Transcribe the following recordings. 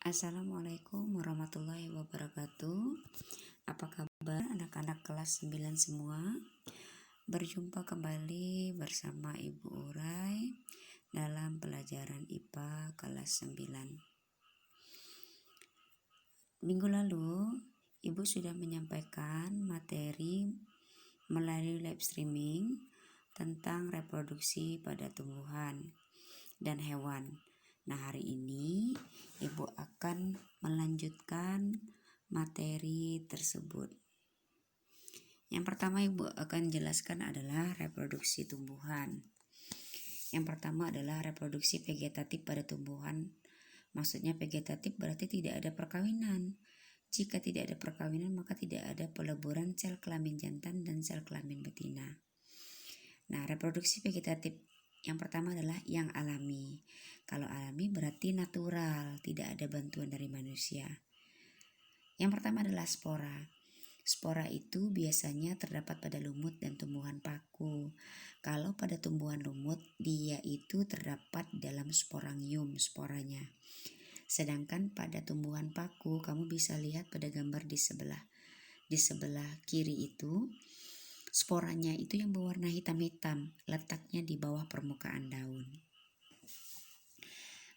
Assalamualaikum warahmatullahi wabarakatuh. Apa kabar anak-anak kelas 9 semua? Berjumpa kembali bersama Ibu Urai dalam pelajaran IPA kelas 9. Minggu lalu Ibu sudah menyampaikan materi melalui live streaming tentang reproduksi pada tumbuhan dan hewan. Nah, hari ini Ibu akan melanjutkan materi tersebut. Yang pertama Ibu akan jelaskan adalah reproduksi tumbuhan. Yang pertama adalah reproduksi vegetatif pada tumbuhan. Maksudnya vegetatif berarti tidak ada perkawinan. Jika tidak ada perkawinan maka tidak ada peleburan sel kelamin jantan dan sel kelamin betina. Nah, reproduksi vegetatif yang pertama adalah yang alami. Kalau alami berarti natural, tidak ada bantuan dari manusia. Yang pertama adalah spora. Spora itu biasanya terdapat pada lumut dan tumbuhan paku. Kalau pada tumbuhan lumut, dia itu terdapat dalam sporangium sporanya. Sedangkan pada tumbuhan paku, kamu bisa lihat pada gambar di sebelah kiri itu, sporanya itu yang berwarna hitam-hitam, letaknya di bawah permukaan daun.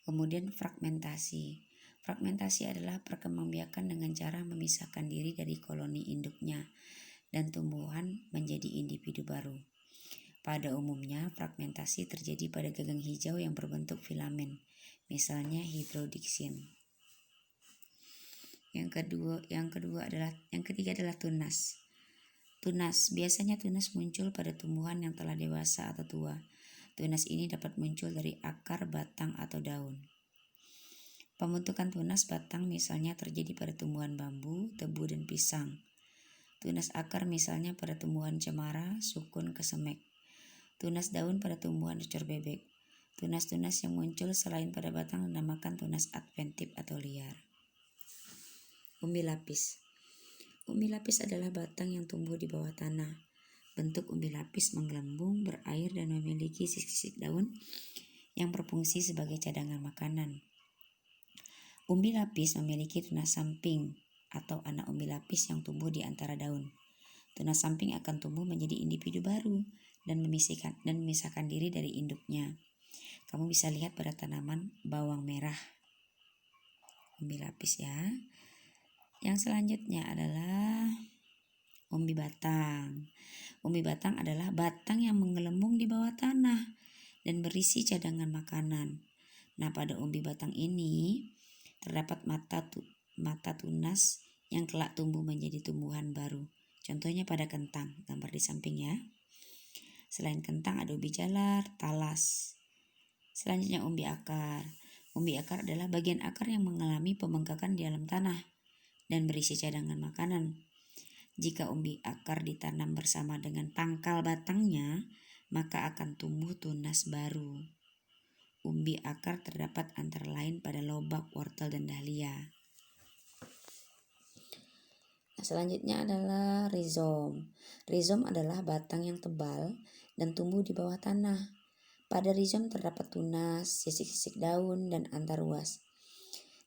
Kemudian fragmentasi. Fragmentasi adalah perkembangbiakan dengan cara memisahkan diri dari koloni induknya dan tumbuhan menjadi individu baru. Pada umumnya, fragmentasi terjadi pada gagang hijau yang berbentuk filamen, misalnya Hydrodixin. Yang ketiga adalah tunas. Biasanya tunas muncul pada tumbuhan yang telah dewasa atau tua. Tunas ini dapat muncul dari akar, batang, atau daun. Pembentukan tunas batang misalnya terjadi pada tumbuhan bambu, tebu, dan pisang. Tunas akar misalnya pada tumbuhan cemara, sukun, kesemek. Tunas daun pada tumbuhan ucor bebek. Tunas-tunas yang muncul selain pada batang dinamakan tunas adventif atau liar. Umbi lapis. Umbi lapis adalah batang yang tumbuh di bawah tanah. Bentuk umbi lapis menggelembung, berair, dan memiliki sisik-sisik daun yang berfungsi sebagai cadangan makanan. Umbi lapis memiliki tunas samping atau anak umbi lapis yang tumbuh di antara daun. Tunas samping akan tumbuh menjadi individu baru dan memisahkan diri dari induknya. Kamu bisa lihat pada tanaman bawang merah. Umbi lapis ya. Yang selanjutnya adalah umbi batang. Umbi batang adalah batang yang menggelembung di bawah tanah dan berisi cadangan makanan. Nah, pada umbi batang ini terdapat mata tunas yang kelak tumbuh menjadi tumbuhan baru. Contohnya pada kentang, gambar di samping ya. Selain kentang ada ubi jalar, talas. Selanjutnya umbi akar. Umbi akar adalah bagian akar yang mengalami pembengkakan di dalam tanah dan berisi cadangan makanan. Jika umbi akar ditanam bersama dengan pangkal batangnya, maka akan tumbuh tunas baru. Umbi akar terdapat antara lain pada lobak, wortel, dan dahlia. Selanjutnya adalah rizom. Rizom adalah batang yang tebal dan tumbuh di bawah tanah. Pada rizom terdapat tunas, sisik-sisik daun, dan antar ruas.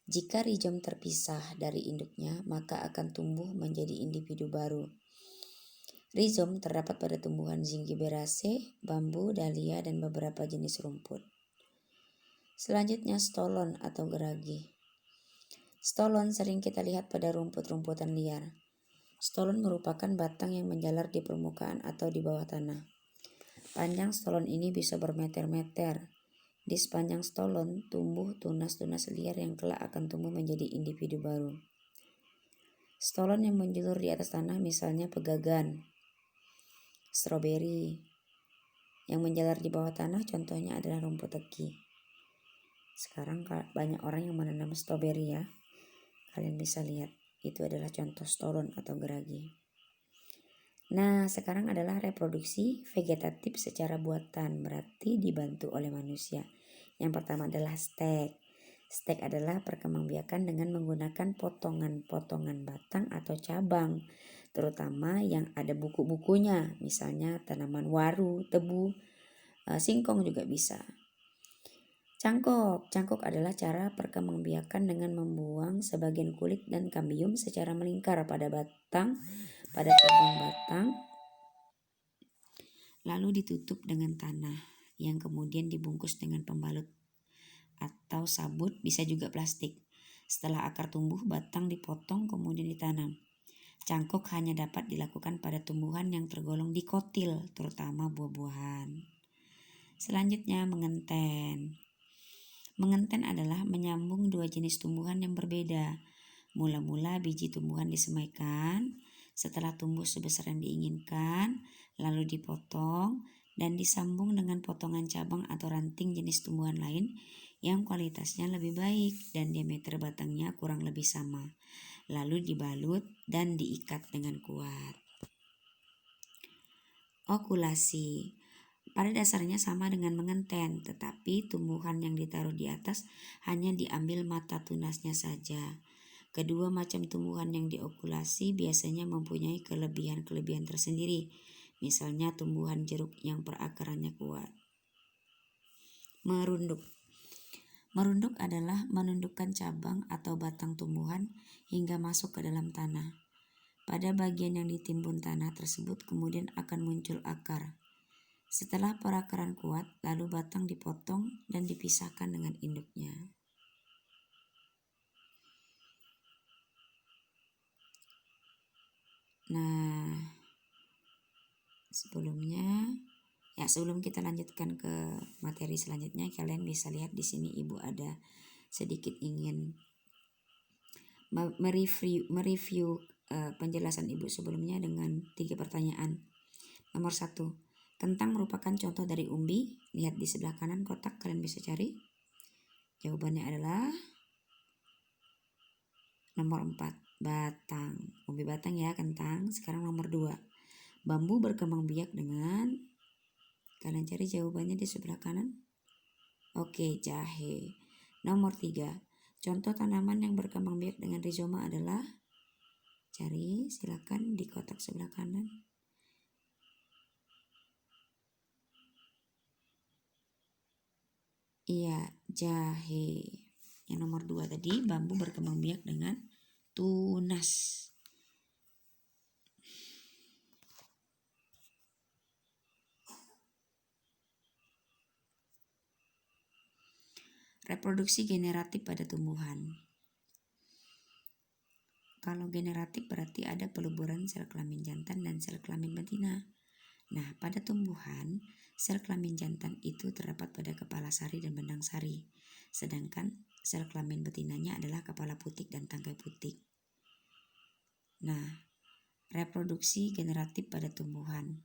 Jika rizom terpisah dari induknya, maka akan tumbuh menjadi individu baru. Rizom terdapat pada tumbuhan Zingiberaceae, bambu, dahlia, dan beberapa jenis rumput. Selanjutnya stolon atau geragi. Stolon sering kita lihat pada rumput-rumputan liar. Stolon merupakan batang yang menjalar di permukaan atau di bawah tanah. Panjang stolon ini bisa bermeter-meter. Di sepanjang stolon tumbuh tunas-tunas liar yang kelak akan tumbuh menjadi individu baru. Stolon yang menjulur di atas tanah misalnya pegagan, stroberi. Yang menjalar di bawah tanah contohnya adalah rumput teki. Sekarang banyak orang yang menanam stroberi ya. Kalian bisa lihat, itu adalah contoh stolon atau geragi. Nah, sekarang adalah reproduksi vegetatif secara buatan, berarti dibantu oleh manusia. Yang pertama adalah stek. Stek adalah perkembangbiakan dengan menggunakan potongan-potongan batang atau cabang, terutama yang ada buku-bukunya, misalnya tanaman waru, tebu, singkong juga bisa. Cangkok. Cangkok adalah cara perkembangbiakan dengan membuang sebagian kulit dan kambium secara melingkar pada cabang batang, lalu ditutup dengan tanah yang kemudian dibungkus dengan pembalut atau sabut, bisa juga plastik. Setelah akar tumbuh, batang dipotong kemudian ditanam. Cangkok hanya dapat dilakukan pada tumbuhan yang tergolong dikotil, terutama buah-buahan. Selanjutnya, mengenten. Mengenten adalah menyambung dua jenis tumbuhan yang berbeda. Mula-mula biji tumbuhan disemaikan, setelah tumbuh sebesar yang diinginkan, lalu dipotong dan disambung dengan potongan cabang atau ranting jenis tumbuhan lain yang kualitasnya lebih baik dan diameter batangnya kurang lebih sama. Lalu dibalut dan diikat dengan kuat. Okulasi. Pada dasarnya sama dengan mengenten, tetapi tumbuhan yang ditaruh di atas hanya diambil mata tunasnya saja. Kedua macam tumbuhan yang diokulasi biasanya mempunyai kelebihan-kelebihan tersendiri. Misalnya tumbuhan jeruk yang perakarannya kuat. Merunduk. Merunduk adalah menundukkan cabang atau batang tumbuhan hingga masuk ke dalam tanah. Pada bagian yang ditimbun tanah tersebut kemudian akan muncul akar. Setelah perakaran kuat, lalu batang dipotong dan dipisahkan dengan induknya. Nah, sebelum kita lanjutkan ke materi selanjutnya, kalian bisa lihat di sini Ibu ada sedikit ingin mereview penjelasan Ibu sebelumnya dengan 3 pertanyaan. Nomor 1, kentang merupakan contoh dari umbi. Lihat di sebelah kanan kotak, kalian bisa cari. Jawabannya adalah nomor 4, batang. Umbi batang ya, kentang. Sekarang nomor 2, bambu berkembang biak dengan, kalian cari jawabannya di sebelah kanan. Oke, jahe. Nomor 3, contoh tanaman yang berkembang biak dengan rizoma adalah, cari silakan di kotak sebelah kanan. Iya, jahe. Yang nomor 2 tadi, bambu berkembang biak dengan tunas. Reproduksi generatif pada tumbuhan. Kalau generatif berarti ada peluburan sel kelamin jantan dan sel kelamin betina. Nah, pada tumbuhan, sel kelamin jantan itu terdapat pada kepala sari dan benang sari. Sedangkan sel kelamin betinanya adalah kepala putik dan tangkai putik. Nah, reproduksi generatif pada tumbuhan.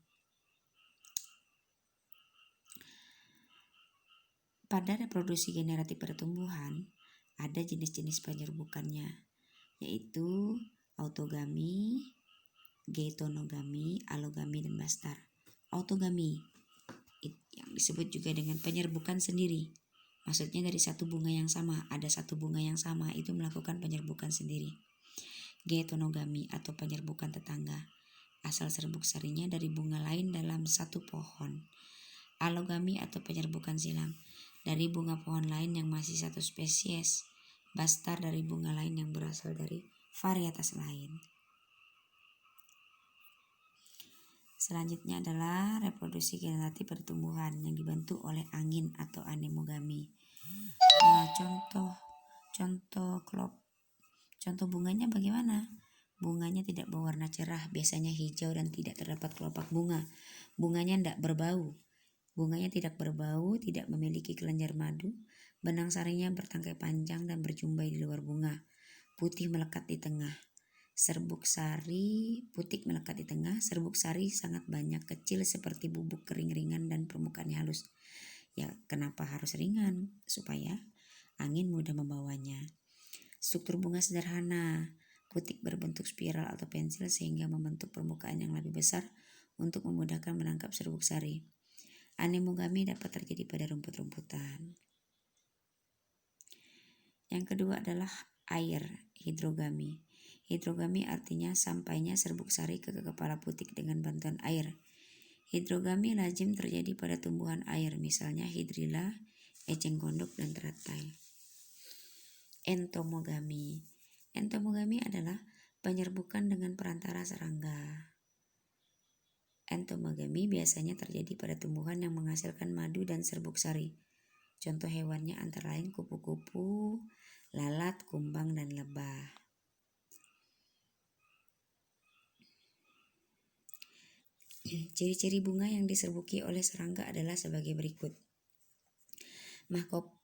Pada reproduksi generatif pada tumbuhan, ada jenis-jenis penyerbukannya, yaitu autogami, geitonogami, allogami, dan bastar. Autogami yang disebut juga dengan penyerbukan sendiri. Maksudnya dari satu bunga yang sama, ada satu bunga yang sama itu melakukan penyerbukan sendiri. Geitonogami atau penyerbukan tetangga. Asal serbuk sarinya dari bunga lain dalam satu pohon. Allogami atau penyerbukan silang dari bunga pohon lain yang masih satu spesies. Bastar dari bunga lain yang berasal dari varietas lain. Selanjutnya adalah reproduksi generatif pertumbuhan yang dibantu oleh angin atau anemogami. Nah, contoh bunganya bagaimana? Bunganya tidak berwarna cerah, biasanya hijau dan tidak terdapat kelopak bunga. Bunganya tidak berbau, tidak memiliki kelenjar madu. Benang sarinya bertangkai panjang dan berjumbai di luar bunga. Putih melekat di tengah. Serbuk sari putih melekat di tengah. Serbuk sari sangat banyak, kecil seperti bubuk kering ringan dan permukaannya halus. Ya, kenapa harus ringan? Supaya angin mudah membawanya. Struktur bunga sederhana. Putik berbentuk spiral atau pensil sehingga membentuk permukaan yang lebih besar untuk memudahkan menangkap serbuk sari. Anemogami dapat terjadi pada rumput-rumputan. Yang kedua adalah air, hidrogami. Hidrogami artinya sampainya serbuk sari ke kepala putik dengan bantuan air. Hidrogami lazim terjadi pada tumbuhan air, misalnya Hydrilla eceng gondok, dan teratai. Entomogami. Entomogami adalah penyerbukan dengan perantara serangga. Entomogami biasanya terjadi pada tumbuhan yang menghasilkan madu dan serbuk sari. Contoh hewannya antara lain kupu-kupu, lalat, kumbang, dan lebah. Ciri-ciri bunga yang diserbuki oleh serangga adalah sebagai berikut.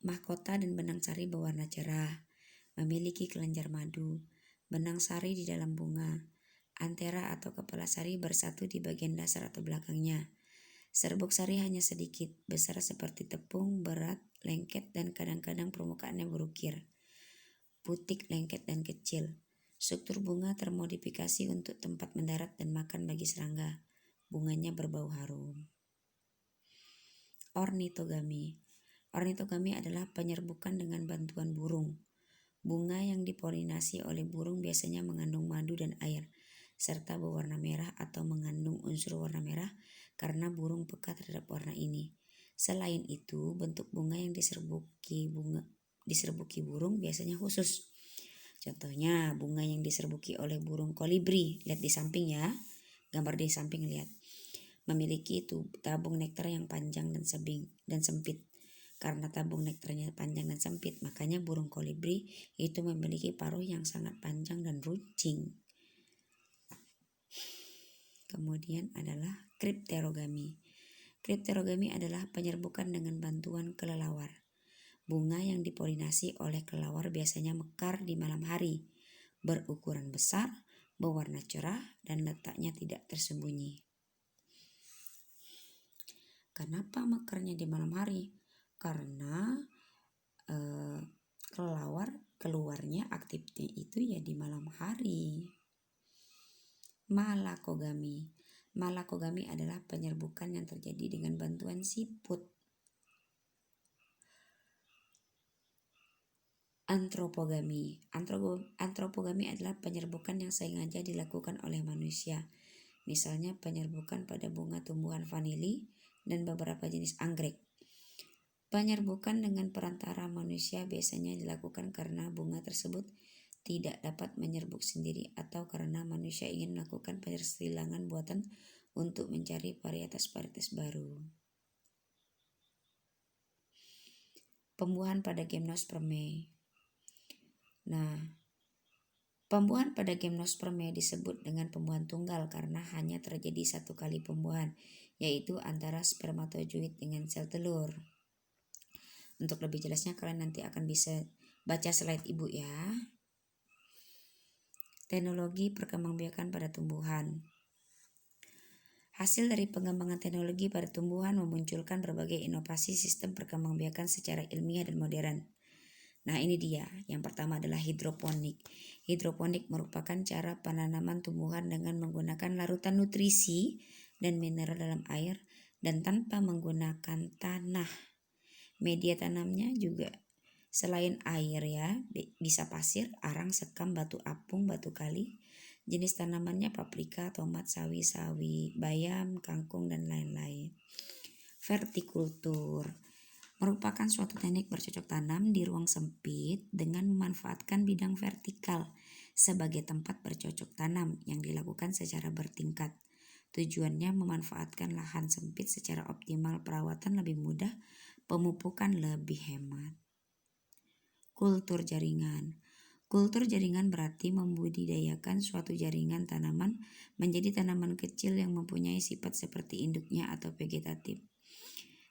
Mahkota dan benang sari berwarna cerah, memiliki kelenjar madu, benang sari di dalam bunga, antera atau kepala sari bersatu di bagian dasar atau belakangnya. Serbuk sari hanya sedikit, besar seperti tepung, berat, lengket, dan kadang-kadang permukaannya berukir. Putik, lengket, dan kecil. Struktur bunga termodifikasi untuk tempat mendarat dan makan bagi serangga. Bunganya berbau harum. Ornitogami. Ornitogami adalah penyerbukan dengan bantuan burung. Bunga yang dipolinasi oleh burung biasanya mengandung madu dan air, serta berwarna merah atau mengandung unsur warna merah karena burung peka terhadap warna ini. Selain itu, bentuk bunga yang diserbuki burung biasanya khusus. Contohnya, bunga yang diserbuki oleh burung kolibri, lihat di samping ya, gambar di samping lihat, memiliki tabung nektar yang panjang dan sempit. Karena tabung nektarnya panjang dan sempit, makanya burung kolibri itu memiliki paruh yang sangat panjang dan runcing. Kemudian adalah kripterogami. Kripterogami adalah penyerbukan dengan bantuan kelelawar. Bunga yang dipolinasi oleh kelelawar biasanya mekar di malam hari, berukuran besar, berwarna cerah, dan letaknya tidak tersembunyi. Kenapa mekarnya di malam hari? Karena kelelawar keluarnya aktifnya itu ya di malam hari. Malakogami. Malakogami adalah penyerbukan yang terjadi dengan bantuan siput. Antropogami. Antropogami adalah penyerbukan yang sengaja dilakukan oleh manusia. Misalnya penyerbukan pada bunga tumbuhan vanili dan beberapa jenis anggrek. Penyerbukan dengan perantara manusia biasanya dilakukan karena bunga tersebut tidak dapat menyerbuk sendiri atau karena manusia ingin melakukan persilangan buatan untuk mencari varietas-varietas baru. Pembuahan pada Gymnospermae. Nah, pembuahan pada Gymnospermae disebut dengan pembuahan tunggal karena hanya terjadi satu kali pembuahan, yaitu antara spermatozoid dengan sel telur. Untuk lebih jelasnya kalian nanti akan bisa baca slide ibu ya. Teknologi perkembangbiakan pada tumbuhan. Hasil dari pengembangan teknologi pada tumbuhan memunculkan berbagai inovasi sistem perkembangbiakan secara ilmiah dan modern. Nah, ini dia. Yang pertama adalah hidroponik. Hidroponik merupakan cara penanaman tumbuhan dengan menggunakan larutan nutrisi dan mineral dalam air dan tanpa menggunakan tanah. Media tanamnya juga selain air ya, bisa pasir, arang, sekam, batu apung, batu kali. Jenis tanamannya paprika, tomat, sawi, bayam, kangkung, dan lain-lain. Vertikultur merupakan suatu teknik bercocok tanam di ruang sempit dengan memanfaatkan bidang vertikal sebagai tempat bercocok tanam yang dilakukan secara bertingkat. Tujuannya memanfaatkan lahan sempit secara optimal, perawatan lebih mudah, pemupukan lebih hemat. Kultur jaringan. Kultur jaringan berarti membudidayakan suatu jaringan tanaman menjadi tanaman kecil yang mempunyai sifat seperti induknya atau vegetatif.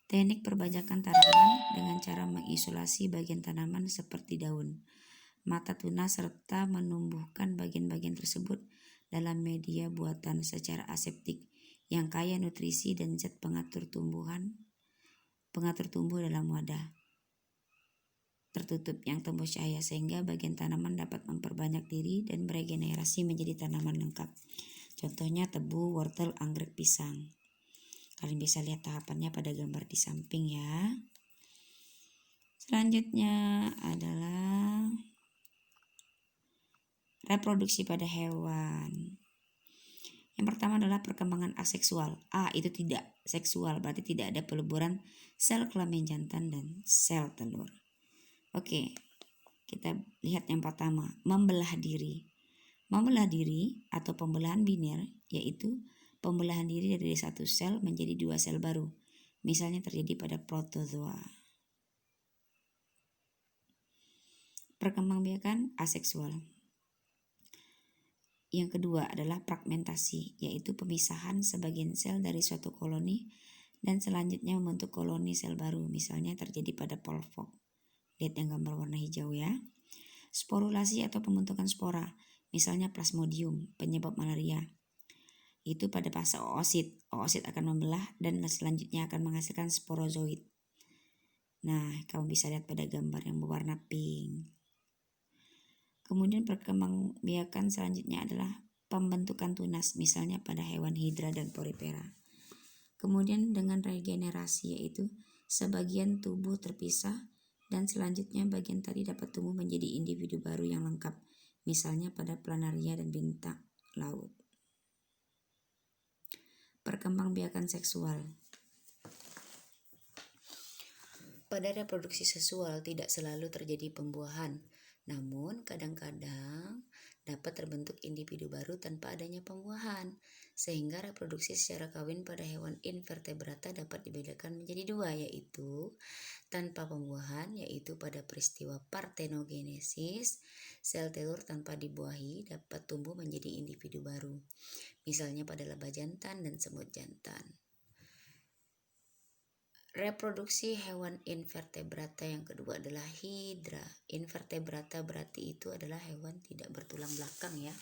Teknik perbajakan tanaman dengan cara mengisolasi bagian tanaman seperti daun, mata tunas serta menumbuhkan bagian-bagian tersebut dalam media buatan secara aseptik yang kaya nutrisi dan zat pengatur tumbuh dalam wadah tertutup yang tembus cahaya sehingga bagian tanaman dapat memperbanyak diri dan beregenerasi menjadi tanaman lengkap. Contohnya tebu, wortel, anggrek, pisang. Kalian bisa lihat tahapannya pada gambar di samping ya. Selanjutnya adalah reproduksi pada hewan. Yang pertama adalah perkembangan aseksual. A itu tidak seksual, berarti tidak ada peleburan sel kelamin jantan dan sel telur. Oke, kita lihat yang pertama, membelah diri. Membelah diri atau pembelahan biner yaitu pembelahan diri dari satu sel menjadi dua sel baru. Misalnya terjadi pada protozoa. Perkembangbiakan aseksual. Yang kedua adalah fragmentasi, yaitu pemisahan sebagian sel dari suatu koloni dan selanjutnya membentuk koloni sel baru, misalnya terjadi pada polvoc. Lihat yang gambar warna hijau ya. Sporulasi atau pembentukan spora, misalnya plasmodium, penyebab malaria. Itu pada fase oosit. Oosit akan membelah dan selanjutnya akan menghasilkan sporozoid. Nah, kamu bisa lihat pada gambar yang berwarna pink. Kemudian perkembangbiakan selanjutnya adalah pembentukan tunas, misalnya pada hewan hidra dan porifera. Kemudian dengan regenerasi, yaitu sebagian tubuh terpisah dan selanjutnya bagian tadi dapat tumbuh menjadi individu baru yang lengkap, misalnya pada planaria dan bintang laut. Perkembangbiakan seksual. Pada reproduksi seksual tidak selalu terjadi pembuahan, namun kadang-kadang dapat terbentuk individu baru tanpa adanya pembuahan, sehingga reproduksi secara kawin pada hewan invertebrata dapat dibedakan menjadi dua, yaitu tanpa pembuahan, yaitu pada peristiwa parthenogenesis, sel telur tanpa dibuahi dapat tumbuh menjadi individu baru, misalnya pada lebah jantan dan semut jantan. Reproduksi hewan invertebrata yang kedua adalah hidra. Invertebrata berarti itu adalah hewan tidak bertulang belakang ya.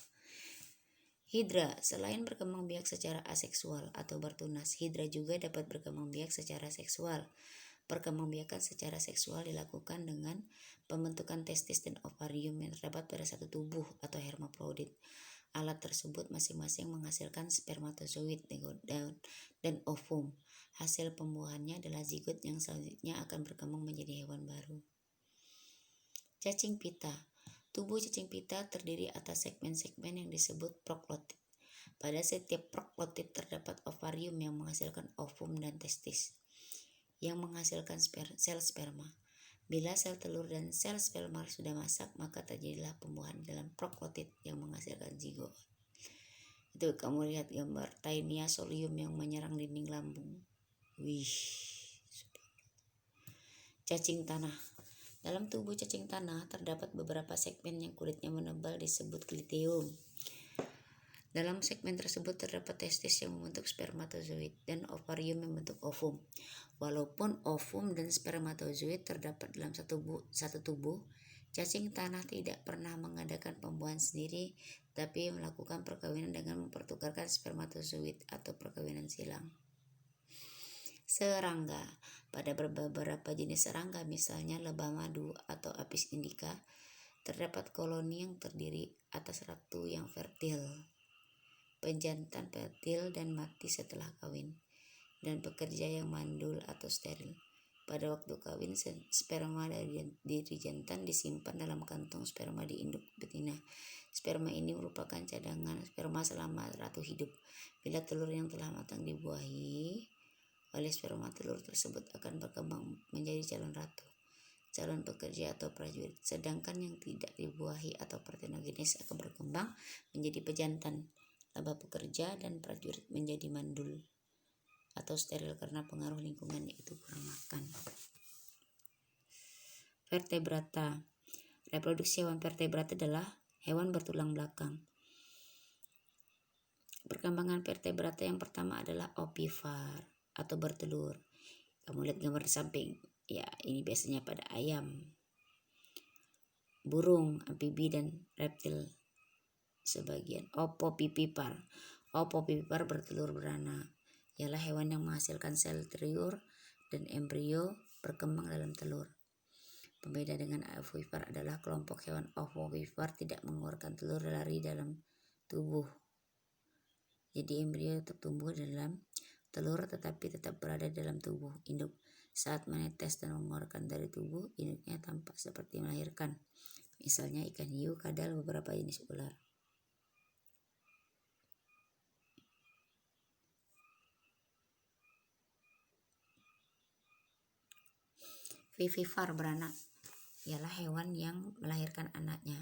Hidra selain berkembang biak secara aseksual atau bertunas, hidra juga dapat berkembang biak secara seksual. Perkembangbiakan secara seksual dilakukan dengan pembentukan testis dan ovarium yang terdapat pada satu tubuh atau hermafrodit. Alat tersebut masing-masing menghasilkan spermatozoid dan ovum. Hasil pembuahannya adalah zigot yang selanjutnya akan berkembang menjadi hewan baru. Cacing pita. Tubuh cacing pita terdiri atas segmen-segmen yang disebut proklotid. Pada setiap proklotid terdapat ovarium yang menghasilkan ovum dan testis yang menghasilkan sel sperma. Bila sel telur dan sel sperma sudah masak, maka terjadilah pembuahan dalam proklotid yang menghasilkan zigot. Itu kamu lihat gambar Taenia solium yang menyerang dinding lambung. Cacing tanah. Dalam tubuh cacing tanah terdapat beberapa segmen yang kulitnya menebal disebut cliteum. Dalam segmen tersebut terdapat testis yang membentuk spermatozoid dan ovarium yang membentuk ovum. Walaupun ovum dan spermatozoid terdapat dalam satu tubuh, cacing tanah tidak pernah mengadakan pembuahan sendiri, tapi melakukan perkawinan dengan mempertukarkan spermatozoid atau perkawinan silang. Serangga. Pada beberapa jenis serangga, misalnya lebah madu atau Apis indica, terdapat koloni yang terdiri atas ratu yang fertil, pejantan fertil dan mati setelah kawin, dan pekerja yang mandul atau steril. Pada waktu kawin, sperma dari jantan disimpan dalam kantong sperma di induk betina. Sperma ini merupakan cadangan sperma selama ratu hidup. Bila telur yang telah matang dibuahi oleh sperma, telur tersebut akan berkembang menjadi calon ratu, calon pekerja atau prajurit. Sedangkan yang tidak dibuahi atau parthenogenes akan berkembang menjadi pejantan, laba pekerja, dan prajurit menjadi mandul atau steril karena pengaruh lingkungan yaitu kurang makan. Vertebrata. Reproduksi hewan vertebrata adalah hewan bertulang belakang. Perkembangan vertebrata yang pertama adalah ovivar atau bertelur. Kamu lihat gambar di samping. Ya, ini biasanya pada ayam, burung, amfibi, dan reptil sebagian. Opopipipar. Opopipipar bertelur beranak. Ialah hewan yang menghasilkan sel telur dan embrio berkembang dalam telur. Pembeda dengan ovipar adalah kelompok hewan ovipar tidak mengeluarkan telur dari dalam tubuh. Jadi embrio tetap tumbuh dalam telur tetapi tetap berada dalam tubuh induk. Saat menetes dan mengeluarkan dari tubuh induknya tampak seperti melahirkan. Misalnya ikan hiu, kadal, beberapa jenis ular. Vivipar beranak ialah hewan yang melahirkan anaknya.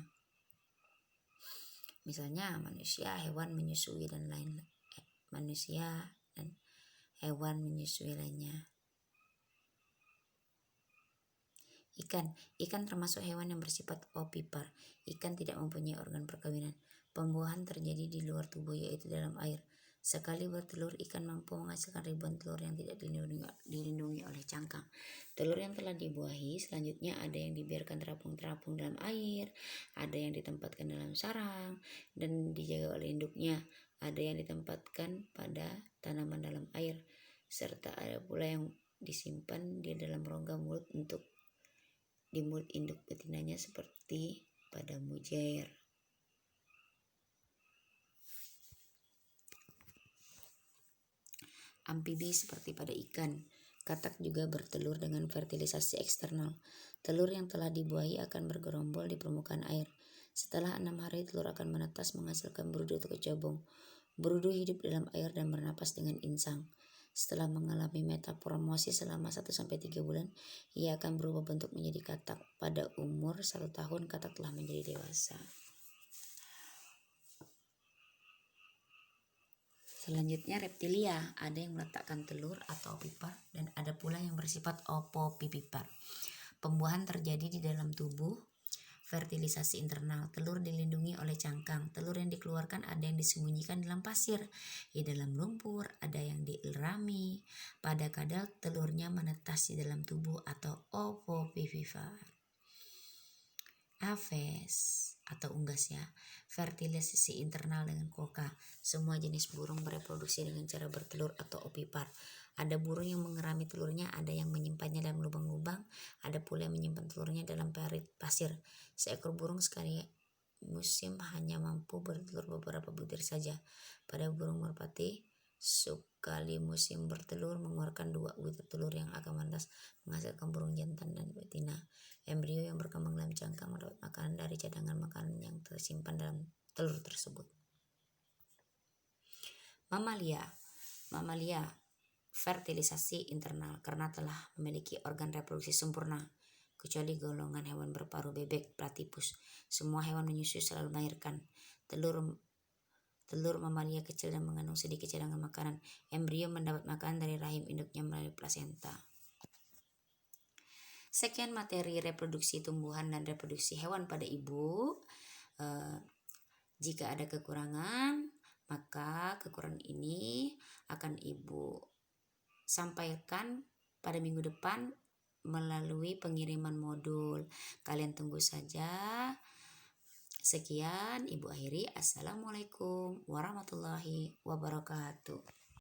Misalnya manusia, hewan menyusui dan lain manusia dan hewan menyusui lainnya. Ikan termasuk hewan yang bersifat ovipar. Ikan tidak mempunyai organ perkawinan. Pembuahan terjadi di luar tubuh, yaitu dalam air. Sekali bertelur, ikan mampu menghasilkan ribuan telur yang tidak dilindungi oleh cangkang. Telur yang telah dibuahi selanjutnya ada yang dibiarkan terapung-terapung dalam air, ada yang ditempatkan dalam sarang dan dijaga oleh induknya, ada yang ditempatkan pada tanaman dalam air, serta ada pula yang disimpan di dalam rongga mulut untuk di mulut induk betinanya seperti pada mujair. Amfibi seperti pada ikan. Katak juga bertelur dengan fertilisasi eksternal. Telur yang telah dibuahi akan bergerombol di permukaan air. Setelah 6 hari telur akan menetas menghasilkan berudu atau kecabung. Berudu hidup dalam air dan bernapas dengan insang. Setelah mengalami metapromosi selama 1-3 bulan, ia akan berubah bentuk menjadi katak. Pada umur 1 tahun katak telah menjadi dewasa. Selanjutnya reptilia, ada yang meletakkan telur atau ovipar dan ada pula yang bersifat opovivipar. Pembuahan terjadi di dalam tubuh, fertilisasi internal, telur dilindungi oleh cangkang. Telur yang dikeluarkan ada yang disembunyikan dalam pasir, di dalam lumpur, ada yang dielrami. Pada kadal telurnya menetas di dalam tubuh atau opovivipar. Aves atau unggas ya, fertilisasi internal dengan koka. Semua jenis burung bereproduksi dengan cara bertelur atau ovipar. Ada burung yang mengerami telurnya, ada yang menyimpannya dalam lubang-lubang, ada pula yang menyimpan telurnya dalam parit pasir. Seekor burung sekali musim hanya mampu bertelur beberapa butir saja. Pada burung merpati, sekali musim bertelur mengeluarkan 2 butir telur yang akan menetas menghasilkan burung jantan dan betina. Embrio yang berkembang dalam cangkang mendapat makanan dari cadangan makanan yang tersimpan dalam telur tersebut. Mamalia fertilisasi internal karena telah memiliki organ reproduksi sempurna, kecuali golongan hewan berparuh bebek, platypus. Semua hewan menyusui selalu melahirkan telur mamalia kecil dan mengandung sedikit cadangan makanan. Embrio mendapat makanan dari rahim induknya melalui plasenta. Sekian materi reproduksi tumbuhan dan reproduksi hewan pada ibu. Jika ada kekurangan, maka kekurangan ini akan ibu sampaikan pada minggu depan melalui pengiriman modul. Kalian tunggu saja. Sekian, ibu akhiri. Assalamualaikum warahmatullahi wabarakatuh.